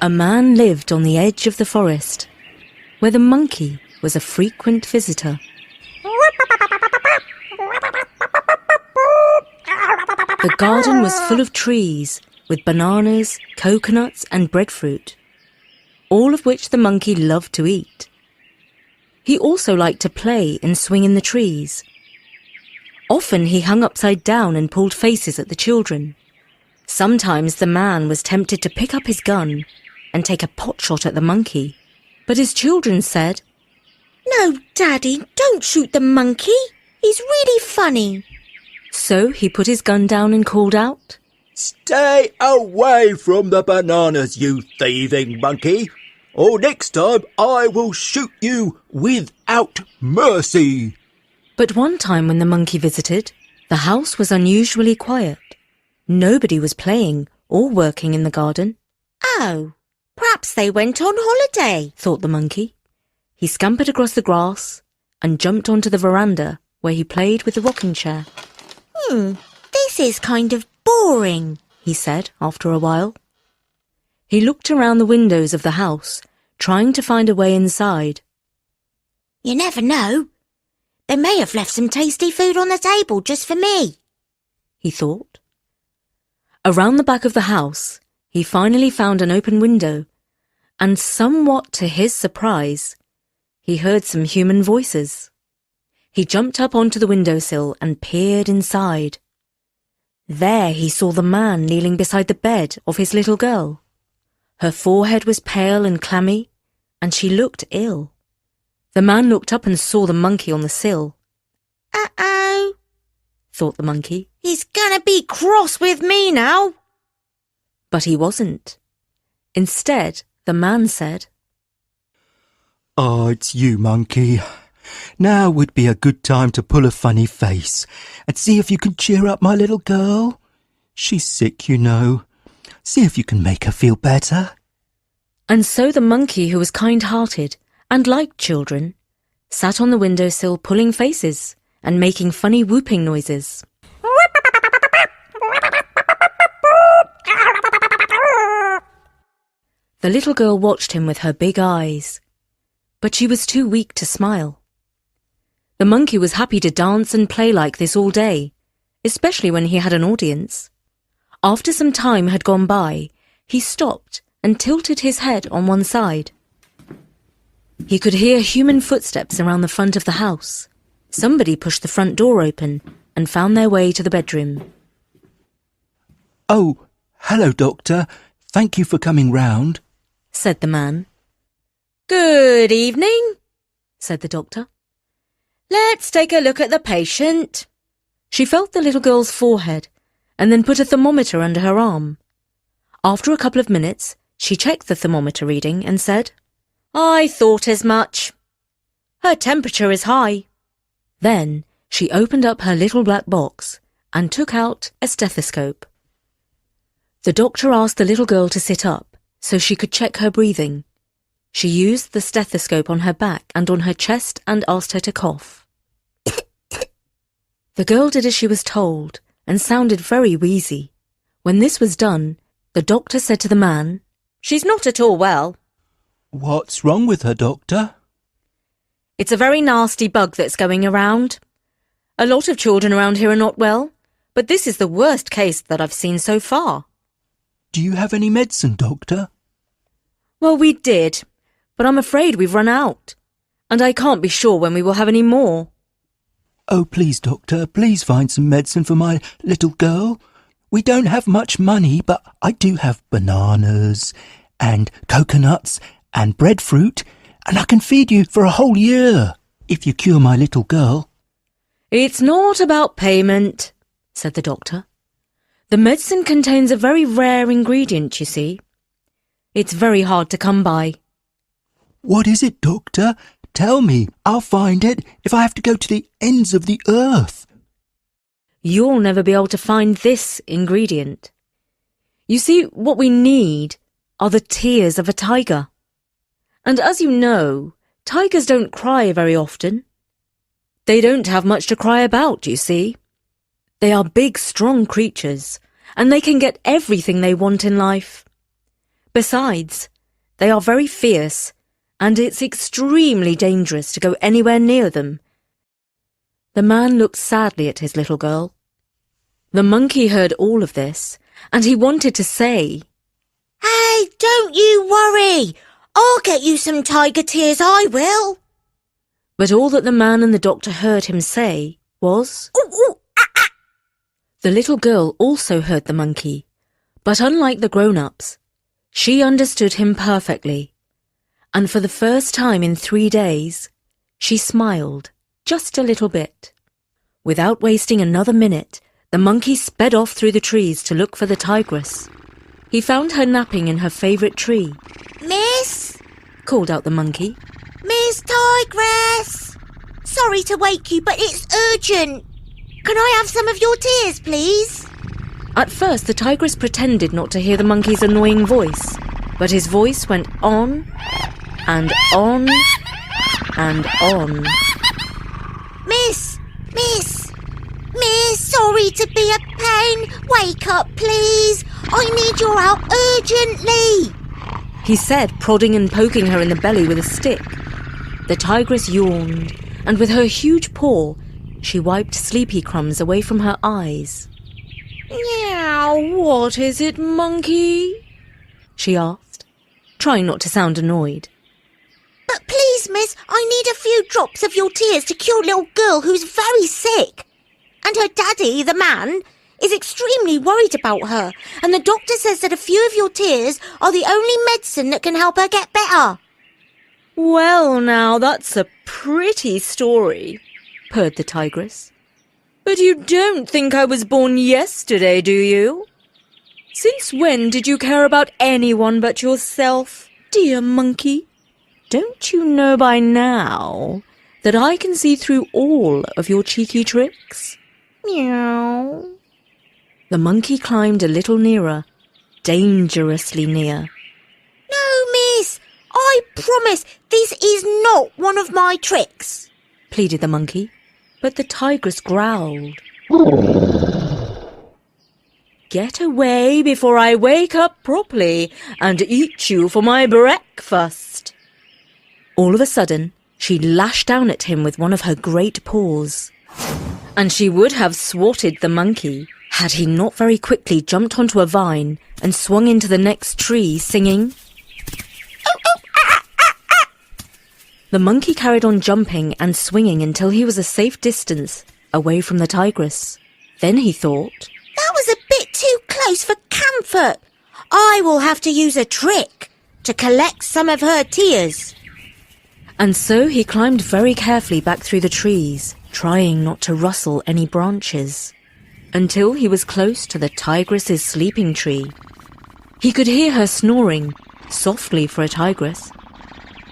A man lived on the edge of the forest, where the monkey was a frequent visitor. The garden was full of trees, with bananas, coconuts and breadfruit, all of which the monkey loved to eat. He also liked to play and swing in the trees. Often he hung upside down and pulled faces at the children. Sometimes the man was tempted to pick up his gun and take a pot shot at the monkey, but his children said, "No, Daddy, don't shoot the monkey. He's really funny." So he put his gun down and called out, "Stay away from the bananas, you thieving monkey, or next time I will shoot you without mercy." But one time when the monkey visited, the house was unusually quiet. Nobody was playing or working in the garden. "Oh, perhaps they went on holiday," thought the monkey. He scampered across the grass and jumped onto the veranda where he played with the rocking chair. This is kind of boring," he said after a while. He looked around the windows of the house, trying to find a way inside. "You never know. They may have left some tasty food on the table just for me," he thought. Around the back of the house, he finally found an open window, and somewhat to his surprise, he heard some human voices. He jumped up onto the windowsill and peered inside. There he saw the man kneeling beside the bed of his little girl. Her forehead was pale and clammy, and she looked ill. The man looked up and saw the monkey on the sill. "Uh-oh," thought the monkey. "He's gonna be cross with me now." But he wasn't. Instead, the man said, "Oh, it's you, monkey. Now would be a good time to pull a funny face and see if you can cheer up my little girl. She's sick, you know. See if you can make her feel better." And so the monkey, who was kind-hearted and liked children, sat on the windowsill pulling faces and making funny whooping noises. The little girl watched him with her big eyes, but she was too weak to smile. The monkey was happy to dance and play like this all day, especially when he had an audience. After some time had gone by, he stopped and tilted his head on one side. He could hear human footsteps around the front of the house. Somebody pushed the front door open and found their way to the bedroom. "Oh, hello, Doctor. Thank you for coming round," said the man. "Good evening," said the doctor. "Let's take a look at the patient." She felt the little girl's forehead and then put a thermometer under her arm. After a couple of minutes, she checked the thermometer reading and said, "I thought as much. Her temperature is high." Then she opened up her little black box and took out a stethoscope. The doctor asked the little girl to sit up so she could check her breathing. She used the stethoscope on her back and on her chest and asked her to cough. The girl did as she was told and sounded very wheezy. When this was done, the doctor said to the man, "She's not at all well." "What's wrong with her, Doctor?" "It's a very nasty bug that's going around. A lot of children around here are not well, but this is the worst case that I've seen so far." "Do you have any medicine, Doctor?" "Well, we did, but I'm afraid we've run out, and I can't be sure when we will have any more." "Oh, please, Doctor, please find some medicine for my little girl. We don't have much money, but I do have bananas and coconuts and breadfruit, and I can feed you for a whole year if you cure my little girl." "It's not about payment," said the doctor. "The medicine contains a very rare ingredient, you see. It's very hard to come by." "What is it, Doctor? Tell me. I'll find it if I have to go to the ends of the earth." "You'll never be able to find this ingredient. You see, what we need are the tears of a tiger. And as you know, tigers don't cry very often. They don't have much to cry about, you see. They are big, strong creatures, and they can get everything they want in life. Besides, They are very fierce, and it's extremely dangerous to go anywhere near them. The man looked sadly at his little girl. The monkey heard all of this, and he wanted to say, "Hey, don't you worry. I'll get you some tiger tears, I will." But all that the man and the doctor heard him say was, Ooh, ooh, ah, ah. The little girl also heard the monkey, but unlike the grown-ups, she understood him perfectly, and for the first time in 3 days, she smiled just a little bit. Without wasting another minute, the monkey sped off through the trees to look for the tigress. He found her napping in her favourite tree. "Miss? Called out the monkey. Miss Tigress? Sorry to wake you, but it's urgent. Can I have some of your tears, please?" At first, the tigress pretended not to hear the monkey's annoying voice, but his voice went on and on and on. Miss, sorry to be a pain. Wake up, please. I need your help urgently. He said, prodding and poking her in the belly with a stick. The tigress yawned, and with her huge paw, she wiped sleepy crumbs away from her eyes. "Meow, what is it, monkey?" she asked, trying not to sound annoyed. But please, miss, I need a few drops of your tears to cure a little girl who's very sick. And her daddy, the man, is extremely worried about her. And the doctor says that a few of your tears are the only medicine that can help her get better. "Well, now, that's a pretty story," purred the tigress. "But you don't think I was born yesterday, do you? Since when did you care about anyone but yourself, dear monkey? Don't you know by now that I can see through all of your cheeky tricks?" Meow. The monkey climbed a little nearer, dangerously near. No, miss, I promise this is not one of my tricks, pleaded the monkey, but the tigress growled. "Get away before I wake up properly and eat you for my breakfast." All of a sudden, she lashed down at him with one of her great paws. And she would have swatted the monkey had he not very quickly jumped onto a vine and swung into the next tree, singing. The monkey carried on jumping and swinging until he was a safe distance away from the tigress. Then he thought, "That was a bit too close for comfort. I will have to use a trick to collect some of her tears." And so he climbed very carefully back through the trees, trying not to rustle any branches, until he was close to the tigress's sleeping tree. He could hear her snoring, softly for a tigress,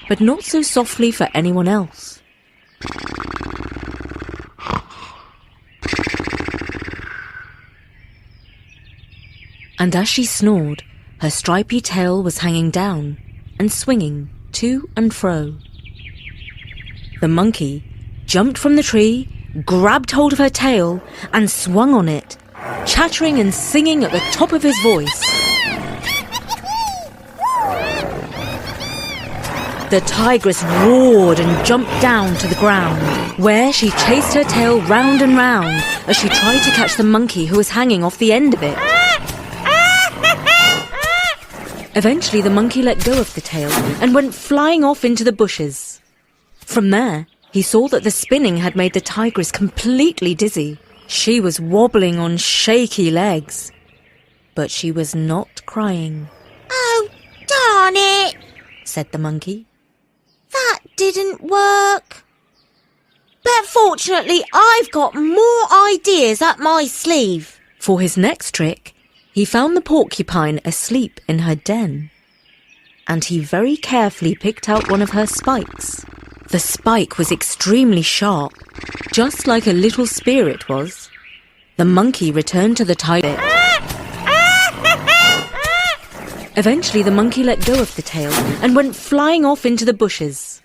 but not so softly for anyone else. And as she snored, her stripy tail was hanging down and swinging to and fro. The monkey jumped from the tree, grabbed hold of her tail, and swung on it, chattering and singing at the top of his voice. The tigress roared and jumped down to the ground, where she chased her tail round and round as she tried to catch the monkey who was hanging off the end of it. Eventually, the monkey let go of the tail and went flying off into the bushes. From there, he saw that the spinning had made the tigress completely dizzy. She was wobbling on shaky legs, but she was not crying. "Oh, darn it," said the monkey. "That didn't work. But fortunately, I've got more ideas up my sleeve." For his next trick, he found the porcupine asleep in her den, and he very carefully picked out one of her spikes. The spike was extremely sharp, just like a little spear it was. The monkey returned to the tiger. Eventually, the monkey let go of the tail and went flying off into the bushes.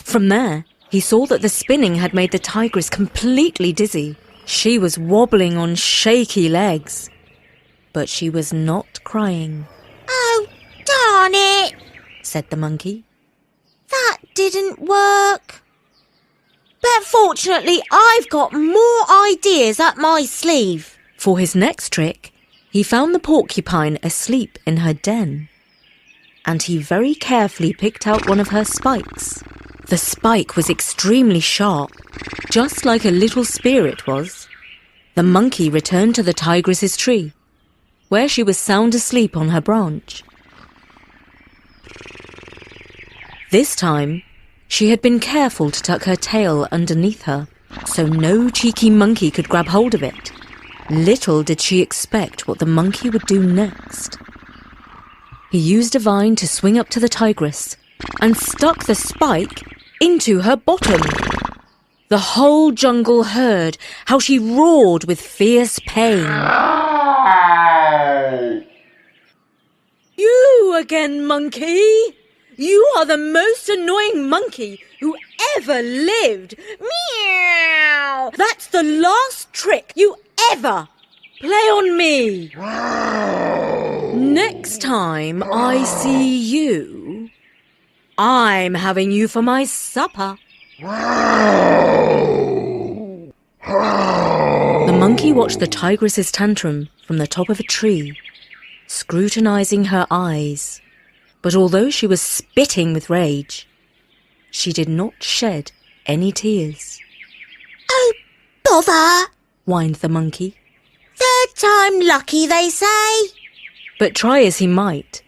From there, he saw that the spinning had made the tigress completely dizzy. She was wobbling on shaky legs, but she was not crying. "Oh, darn it," said the monkey. That didn't work. But fortunately, I've got more ideas up my sleeve. For his next trick, he found the porcupine asleep in her den. And he very carefully picked out one of her spikes. The spike was extremely sharp, just like a little spear it was. The monkey returned to the tigress's tree, where she was sound asleep on her branch. This time, she had been careful to tuck her tail underneath her, so no cheeky monkey could grab hold of it. Little did she expect what the monkey would do next. He used a vine to swing up to the tigress and stuck the spike into her bottom. The whole jungle heard how she roared with fierce pain. You again, monkey! You are the most annoying monkey who ever lived. Meow! That's the last trick you ever play on me. Next time I see you, I'm having you for my supper. The monkey watched the tigress's tantrum from the top of a tree, scrutinizing her eyes. But although she was spitting with rage, she did not shed any tears. Oh, bother! Whined the monkey. Third time lucky, they say. But try as he might,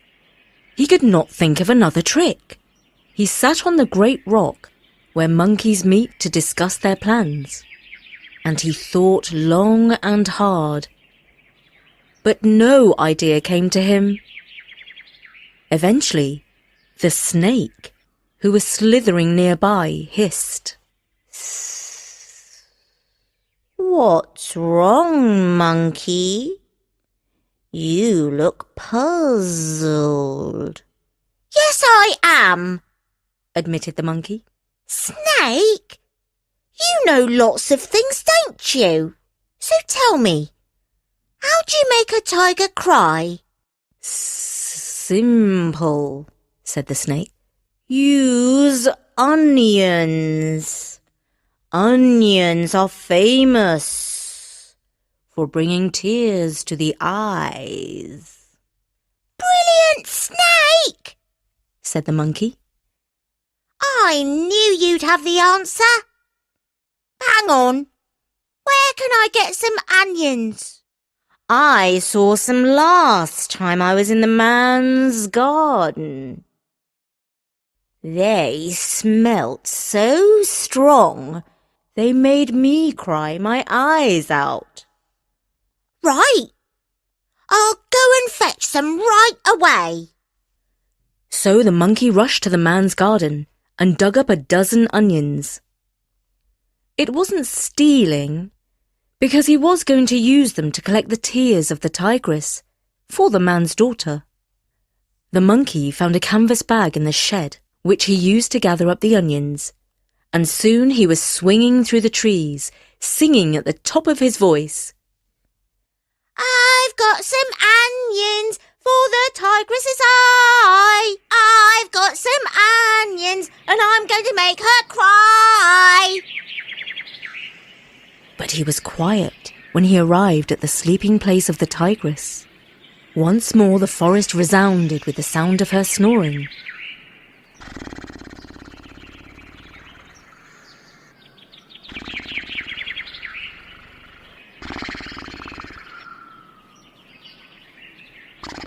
he could not think of another trick. He sat on the great rock where monkeys meet to discuss their plans, and he thought long and hard. But no idea came to him. Eventually, the snake, who was slithering nearby, hissed. What's wrong, monkey? You look puzzled. Yes, I am, admitted the monkey. Snake? You know lots of things, don't you? So tell me, how do you make a tiger cry? Simple, said the snake. Use onions. Onions are famous for bringing tears to the eyes. Brilliant, Snake, said the monkey. I knew you'd have the answer. Hang on, where can I get some onions? I saw some last time I was in the man's garden. They smelt so strong, they made me cry my eyes out. Right. I'll go and fetch some right away. So the monkey rushed to the man's garden and dug up a dozen onions. It wasn't stealing, because he was going to use them to collect the tears of the tigress for the man's daughter. The monkey found a canvas bag in the shed, which he used to gather up the onions, and soon he was swinging through the trees, singing at the top of his voice. I've got some onions for the tigress's eye. I've got some onions and I'm going to make her cry. But he was quiet when he arrived at the sleeping place of the tigress. Once more the forest resounded with the sound of her snoring.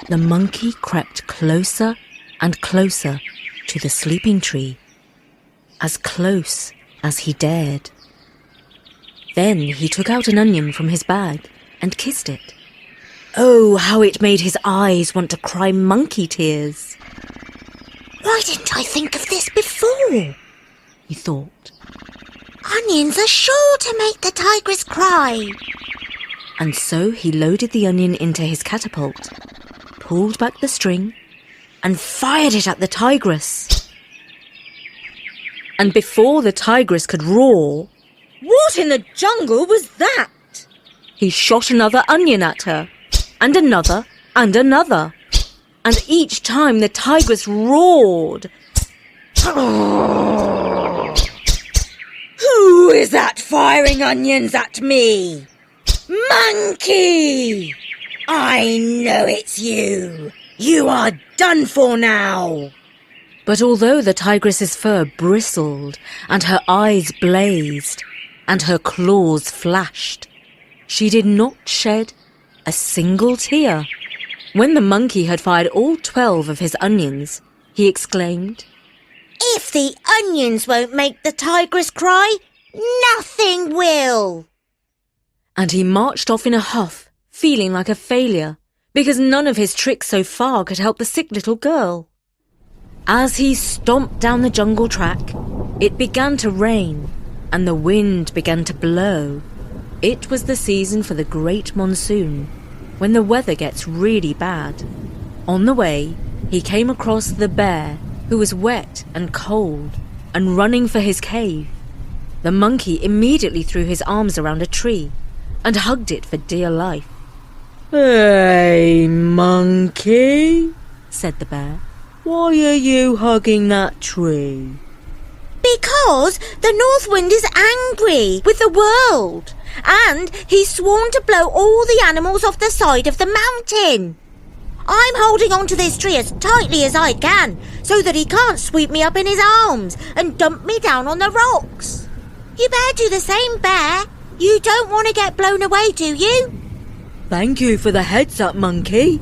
The monkey crept closer and closer to the sleeping tree, as close as he dared. Then he took out an onion from his bag and kissed it. Oh, how it made his eyes want to cry monkey tears. Why didn't I think of this before? He thought. Onions are sure to make the tigress cry. And so he loaded the onion into his catapult, pulled back the string, and fired it at the tigress. And before the tigress could roar, What in the jungle was that? he shot another onion at her, and another, and another. and each time the tigress roared. Who is that firing onions at me? Monkey! I know it's you. You are done for now. But although the tigress's fur bristled and her eyes blazed and her claws flashed, she did not shed a single tear. When the monkey had fired all 12 of his onions, he exclaimed, If the onions won't make the tigress cry, nothing will. And he marched off in a huff, feeling like a failure, because none of his tricks so far could help the sick little girl. As he stomped down the jungle track, it began to rain, and the wind began to blow. It was the season for the great monsoon, when the weather gets really bad. On the way, he came across the bear, who was wet and cold, and running for his cave. The monkey immediately threw his arms around a tree, and hugged it for dear life. "Hey, monkey," said the bear. "Why are you hugging that tree?" Because the north wind is angry with the world, and he's sworn to blow all the animals off the side of the mountain. I'm holding on to this tree as tightly as I can, so that he can't sweep me up in his arms and dump me down on the rocks. You better do the same, Bear. You don't want to get blown away, do you? "Thank you for the heads up, monkey,"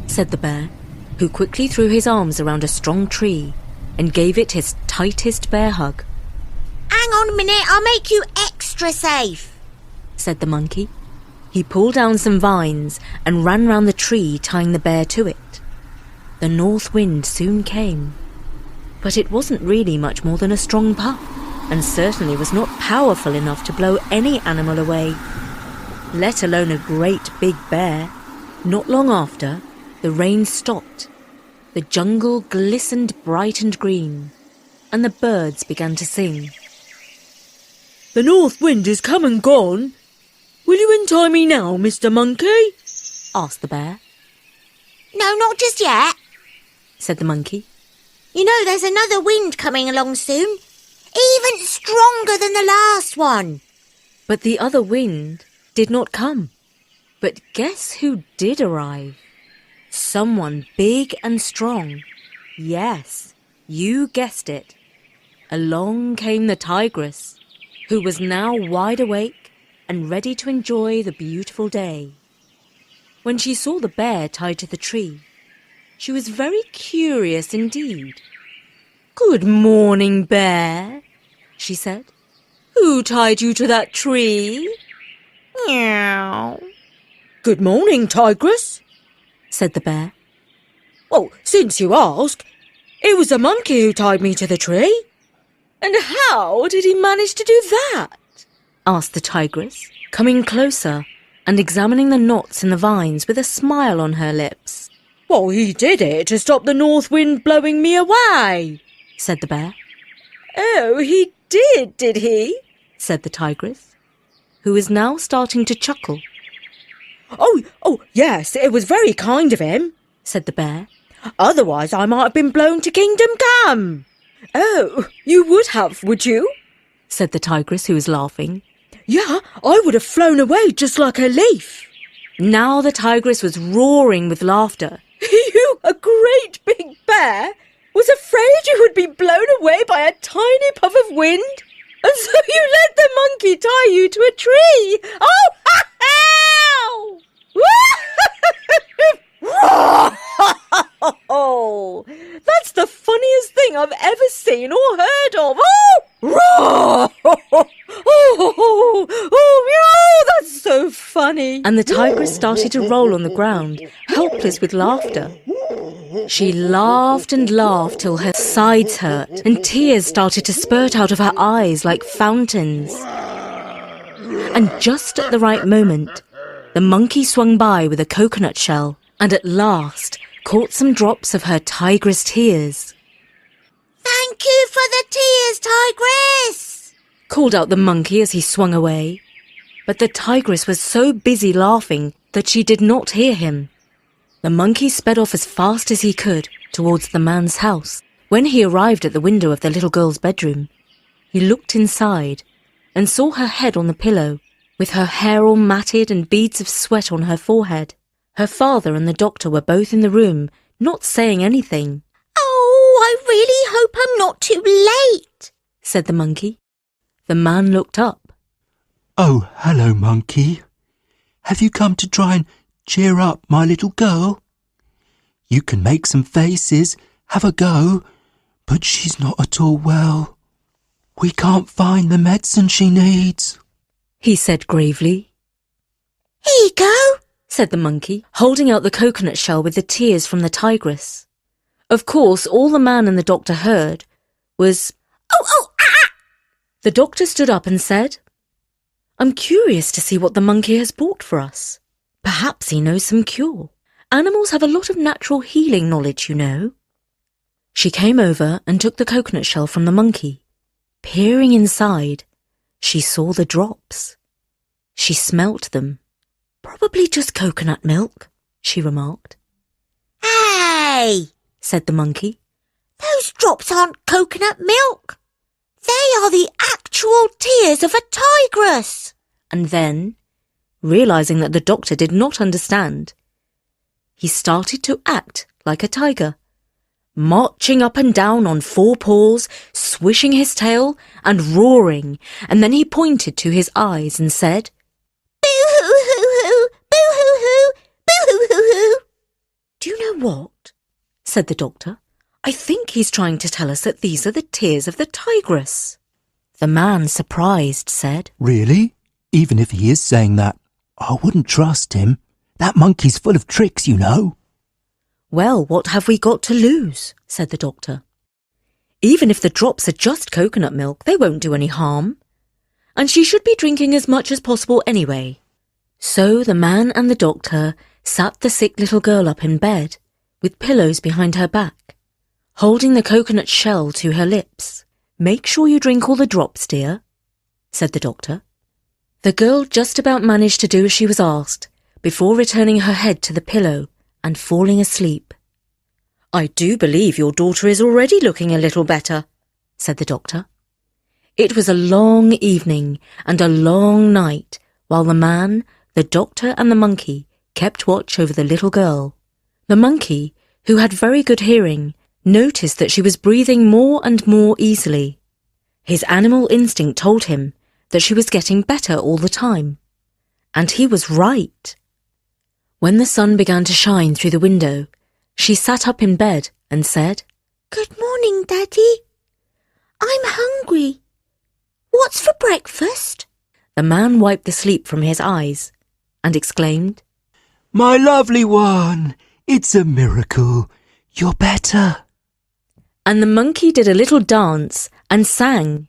said the bear, who quickly threw his arms around a strong tree and gave it his tightest bear hug. Hang on a minute, I'll make you extra safe, said the monkey. He pulled down some vines and ran round the tree, tying the bear to it. The north wind soon came, but it wasn't really much more than a strong puff, and certainly was not powerful enough to blow any animal away, let alone a great big bear. Not long after, the rain stopped. The jungle glistened bright and green, and the birds began to sing. "The north wind is come and gone. Will you untie me now, Mr. Monkey?" asked the bear. No, not just yet. Said the monkey. You know, there's another wind coming along soon, even stronger than the last one. But the other wind did not come. But guess who did arrive? Someone big and strong. Yes, you guessed it. Along came the tigress, who was now wide awake and ready to enjoy the beautiful day. When she saw the bear tied to the tree, she was very curious indeed. "Good morning, bear," she said. "Who tied you to that tree?" Meow. "Good morning, tigress," said the bear. "Well, since you ask, it was a monkey who tied me to the tree." "And how did he manage to do that?" asked the tigress, coming closer and examining the knots in the vines with a smile on her lips. "Well, he did it to stop the north wind blowing me away," said the bear. "Oh, he did he?" said the tigress, who was now starting to chuckle. Oh, yes, it was very kind of him," said the bear. "Otherwise I might have been blown to Kingdom Come." "Oh, you would have, would you?" said the tigress, who was laughing. "Yeah, I would have flown away just like a leaf." Now the tigress was roaring with laughter. "You, a great big bear, was afraid you would be blown away by a tiny puff of wind? And so you let the monkey tie you to a tree? Oh, ha, Oh, that's the funniest thing I've ever seen or heard of. Meow, that's so funny. And the tigress started to roll on the ground, helpless with laughter. She laughed and laughed till her sides hurt, and tears started to spurt out of her eyes like fountains. And just at the right moment, the monkey swung by with a coconut shell, and at last caught some drops of her tigress tears. Thank you for the tears, Tigress, called out the monkey as he swung away. But the tigress was so busy laughing that she did not hear him. The monkey sped off as fast as he could towards the man's house. When he arrived at the window of the little girl's bedroom, he looked inside and saw her head on the pillow, with her hair all matted and beads of sweat on her forehead. Her father and the doctor were both in the room, not saying anything. Oh, I really hope I'm not too late, said the monkey. The man looked up. Oh, hello, monkey. Have you come to try and cheer up my little girl? You can make some faces, have a go, but she's not at all well. We can't find the medicine she needs, he said gravely. Here you go, said the monkey, holding out the coconut shell with the tears from the tigress. Of course, all the man and the doctor heard was, Oh, ah! The doctor stood up and said, I'm curious to see what the monkey has brought for us. Perhaps he knows some cure. Animals have a lot of natural healing knowledge, you know. She came over and took the coconut shell from the monkey. Peering inside, she saw the drops. She smelt them. Probably just coconut milk, she remarked. Hey, said the monkey. Those drops aren't coconut milk. They are the actual tears of a tigress. And then, realizing that the doctor did not understand, he started to act like a tiger, marching up and down on 4 paws, swishing his tail and roaring, and then he pointed to his eyes and said, Boo-hoo-hoo-hoo, boo-hoo-hoo, boo-hoo-hoo-hoo. Do you know what? Said the doctor. I think he's trying to tell us that these are the tears of the tigress. The man, surprised, said, Really? Even if he is saying that, I wouldn't trust him. That monkey's full of tricks, you know. Well, what have we got to lose? Said the doctor. Even if the drops are just coconut milk, they won't do any harm. And she should be drinking as much as possible anyway. So the man and the doctor sat the sick little girl up in bed, with pillows behind her back, holding the coconut shell to her lips. Make sure you drink all the drops, dear, said the doctor. The girl just about managed to do as she was asked, before returning her head to the pillow and falling asleep. I do believe your daughter is already looking a little better, said the doctor. It was a long evening and a long night while the man, the doctor and the monkey kept watch over the little girl. The monkey, who had very good hearing, noticed that she was breathing more and more easily. His animal instinct told him that she was getting better all the time. And he was right. When the sun began to shine through the window, she sat up in bed and said, Good morning, Daddy. I'm hungry. What's for breakfast? The man wiped the sleep from his eyes and exclaimed, My lovely one, it's a miracle. You're better. And the monkey did a little dance and sang,